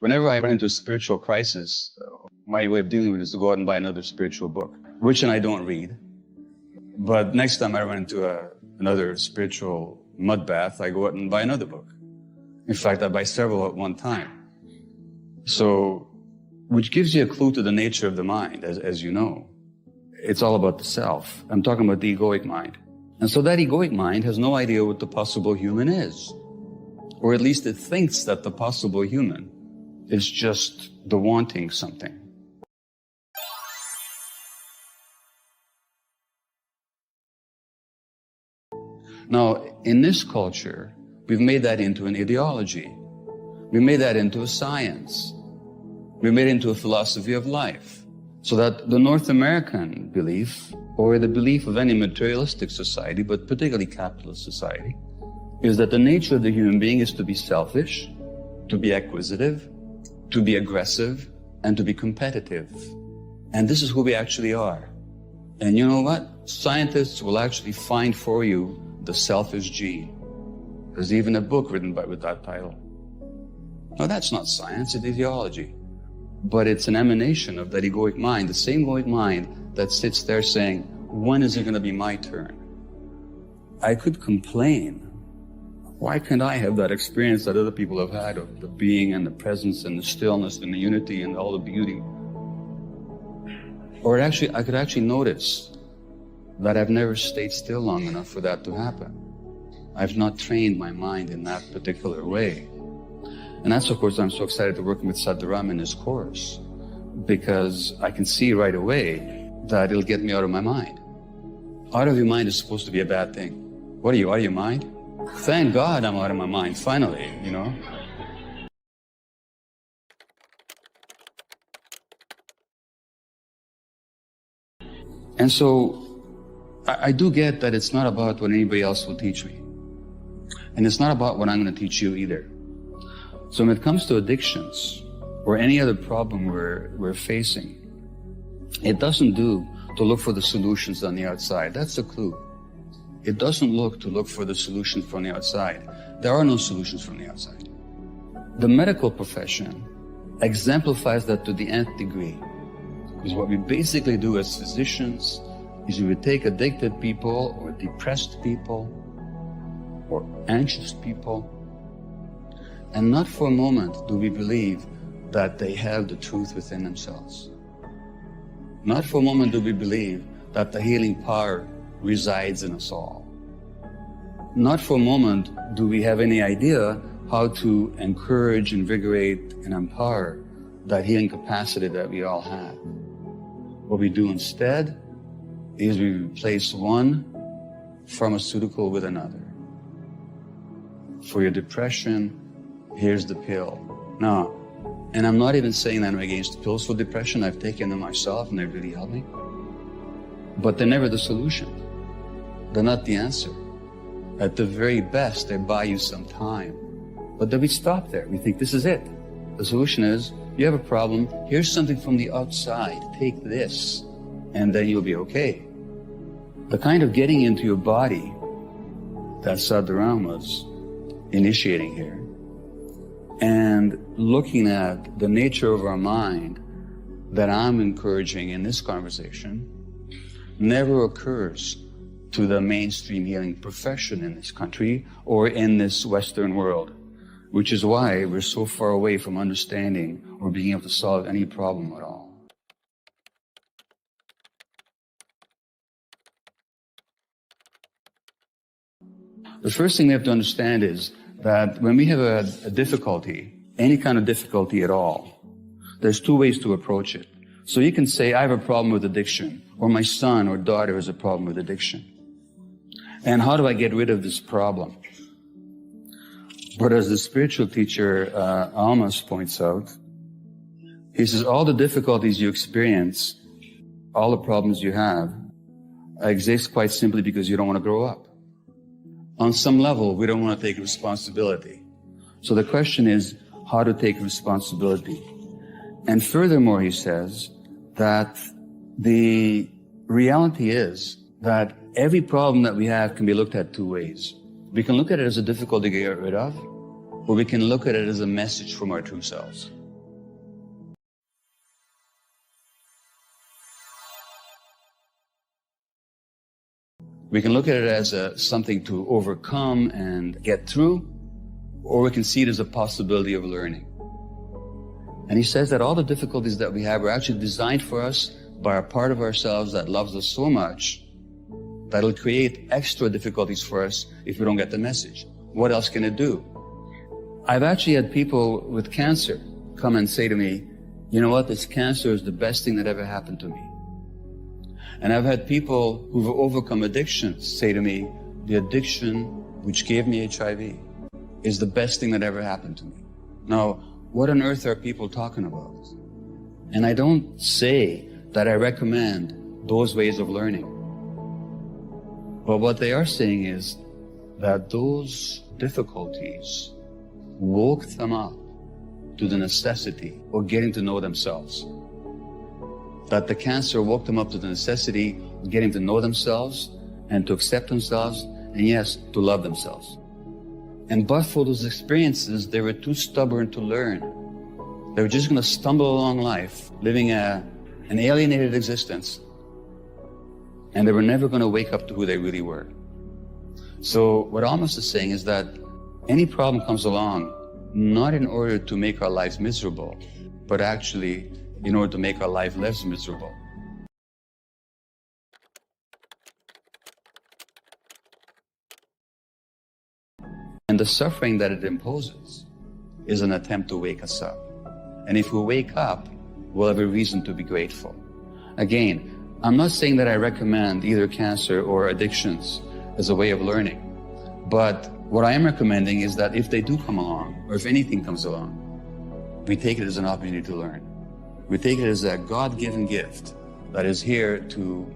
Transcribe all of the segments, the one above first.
Whenever I run into a spiritual crisis, my way of dealing with it is to go out and buy another spiritual book, which I don't read. But next time I run into another spiritual mud bath, I go out and buy another book. In fact, I buy several at one time. So, which gives you a clue to the nature of the mind, as you know. It's all about the self. I'm talking about the egoic mind. And so that egoic mind has no idea what the possible human is. Or at least it thinks that the possible human is just the wanting something. Now, in this culture, we've made that into an ideology. We made that into a science. We made it into a philosophy of life. So that the North American belief, or the belief of any materialistic society, but particularly capitalist society, is that the nature of the human being is to be selfish, to be acquisitive, to be aggressive, and to be competitive. And this is who we actually are. And you know what? Scientists will actually find for you the selfish gene. There's even a book written with that title. No, that's not science, it's ideology. But it's an emanation of that egoic mind, the same egoic mind that sits there saying, when is it going to be my turn? I could complain. Why can't I have that experience that other people have had of the being and the presence and the stillness and the unity and all the beauty? Or I could actually notice that I've never stayed still long enough for that to happen. I've not trained my mind in that particular way. And that's, of course, I'm so excited to working with Sadhguru in this course, because I can see right away that it'll get me out of my mind. Out of your mind is supposed to be a bad thing. What are you, out of your mind? Thank God I'm out of my mind, finally, you know. And so, I do get that it's not about what anybody else will teach me. And it's not about what I'm going to teach you either. So when it comes to addictions, or any other problem we're facing, it doesn't do to look for the solutions on the outside. That's the clue. It doesn't look for the solutions from the outside. There are no solutions from the outside. The medical profession exemplifies that to the nth degree. Because what we basically do as physicians is we would take addicted people, or depressed people, or anxious people, and not for a moment do we believe that they have the truth within themselves. Not for a moment do we believe that the healing power resides in us all. Not for a moment do we have any idea how to encourage, invigorate, and empower that healing capacity that we all have. What we do instead is we replace one pharmaceutical with another. For your depression, here's the pill. Now, and I'm not even saying that I'm against pills for depression. I've taken them myself and they really help me. But they're never the solution. They're not the answer. At the very best, they buy you some time. But then we stop there. We think this is it. The solution is, you have a problem, here's something from the outside. Take this, and then you'll be okay. The kind of getting into your body that Sadhguru was initiating here, and looking at the nature of our mind that I'm encouraging in this conversation never occurs to the mainstream healing profession in this country or in this Western world, which is why we're so far away from understanding or being able to solve any problem at all. The first thing we have to understand is that when we have a difficulty, any kind of difficulty at all, there's two ways to approach it. So you can say, I have a problem with addiction, or my son or daughter has a problem with addiction. And how do I get rid of this problem? But as the spiritual teacher Almas points out, he says all the difficulties you experience, all the problems you have, exist quite simply because you don't want to grow up. On some level, we don't want to take responsibility. So the question is how to take responsibility. And furthermore, he says that the reality is that every problem that we have can be looked at two ways. We can look at it as a difficulty to get rid of, or we can look at it as a message from our true selves. We can look at it as something to overcome and get through, or we can see it as a possibility of learning. And he says that all the difficulties that we have are actually designed for us by a part of ourselves that loves us so much that it'll create extra difficulties for us if we don't get the message. What else can it do? I've actually had people with cancer come and say to me, you know what, this cancer is the best thing that ever happened to me. And I've had people who've overcome addictions say to me, the addiction which gave me HIV is the best thing that ever happened to me. Now, what on earth are people talking about? And I don't say that I recommend those ways of learning. But what they are saying is that those difficulties woke them up to the necessity of getting to know themselves. That the cancer woke them up to the necessity of getting to know themselves and to accept themselves, and yes, to love themselves. And but for those experiences, they were too stubborn to learn. They were just going to stumble along life, living an alienated existence, and they were never going to wake up to who they really were. So what Amos is saying is that any problem comes along not in order to make our lives miserable, but actually in order to make our life less miserable. And the suffering that it imposes is an attempt to wake us up. And if we wake up, we'll have a reason to be grateful. Again, I'm not saying that I recommend either cancer or addictions as a way of learning. But what I am recommending is that if they do come along, or if anything comes along, we take it as an opportunity to learn. We take it as a God-given gift that is here to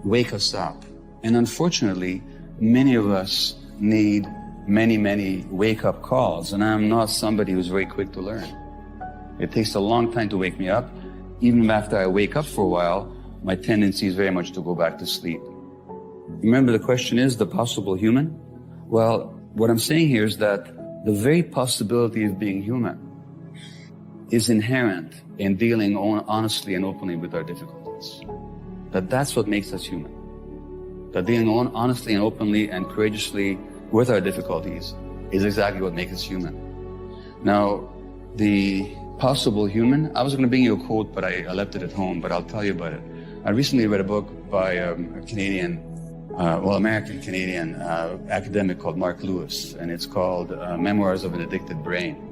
wake us up. And unfortunately, many of us need many wake-up calls, and I'm not somebody who's very quick to learn. It takes a long time to wake me up. Even after I wake up for a while, my tendency is very much to go back to sleep. Remember, the question is the possible human? Well, what I'm saying here is that the very possibility of being human is inherent in dealing honestly and openly with our difficulties. That's what makes us human. That dealing honestly and openly and courageously with our difficulties is exactly what makes us human. Now, the possible human, I was going to bring you a quote, but I left it at home, but I'll tell you about it. I recently read a book by a American-Canadian academic called Mark Lewis, and it's called Memoirs of an Addicted Brain.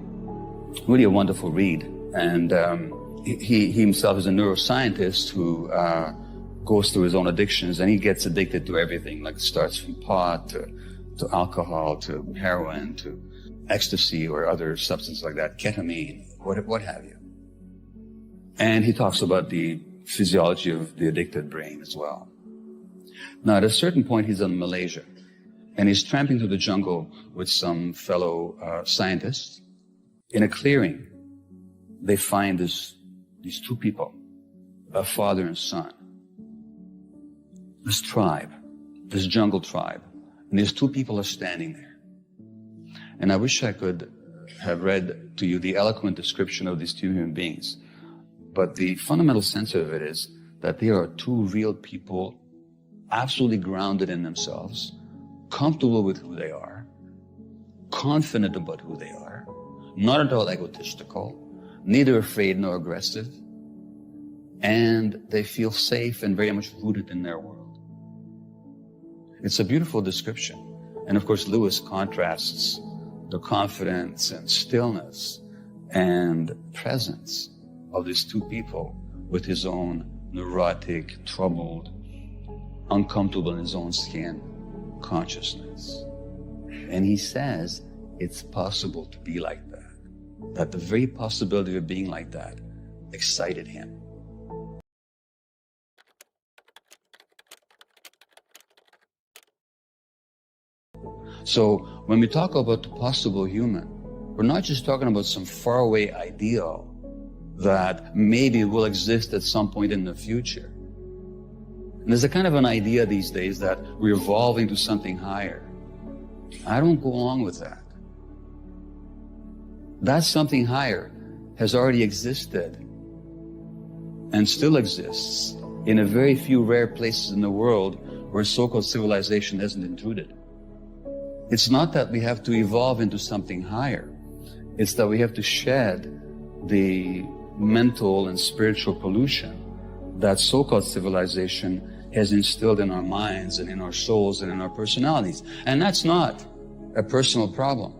Really a wonderful read. And he himself is a neuroscientist who goes through his own addictions, and he gets addicted to everything, like it starts from pot to alcohol, to heroin, to ecstasy or other substances like that, ketamine, what have you. And he talks about the physiology of the addicted brain as well. Now, at a certain point, he's in Malaysia, and he's tramping through the jungle with some fellow scientists. In a clearing, they find these two people, a father and son. This tribe, this jungle tribe, and these two people are standing there. And I wish I could have read to you the eloquent description of these two human beings. But the fundamental sense of it is that they are two real people, absolutely grounded in themselves, comfortable with who they are, confident about who they are, not at all egotistical, neither afraid nor aggressive, and they feel safe and very much rooted in their world. It's a beautiful description. And of course, Lewis contrasts the confidence and stillness and presence of these two people with his own neurotic, troubled, uncomfortable in his own skin consciousness. And he says it's possible to be like that. That the very possibility of being like that excited him. So when we talk about the possible human, we're not just talking about some faraway ideal that maybe will exist at some point in the future. And there's a kind of an idea these days that we're evolving to something higher. I don't go along with that. That something higher has already existed and still exists in a very few rare places in the world where so-called civilization hasn't intruded. It's not that we have to evolve into something higher. It's that we have to shed the mental and spiritual pollution that so-called civilization has instilled in our minds and in our souls and in our personalities. And that's not a personal problem.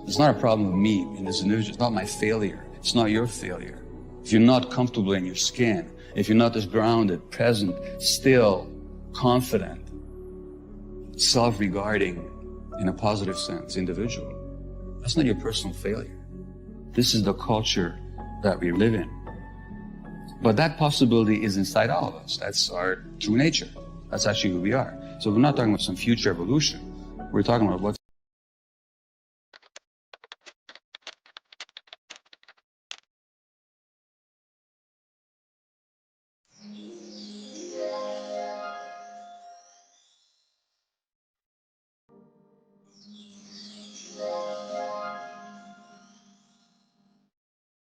It's not a problem of me in this individual. It's not my failure. It's not your failure. If you're not comfortable in your skin, if you're not as grounded, present, still, confident, self-regarding in a positive sense, individual, that's not your personal failure. This is the culture that we live in. But that possibility is inside all of us. That's our true nature. That's actually who we are. So we're not talking about some future evolution. We're talking about what's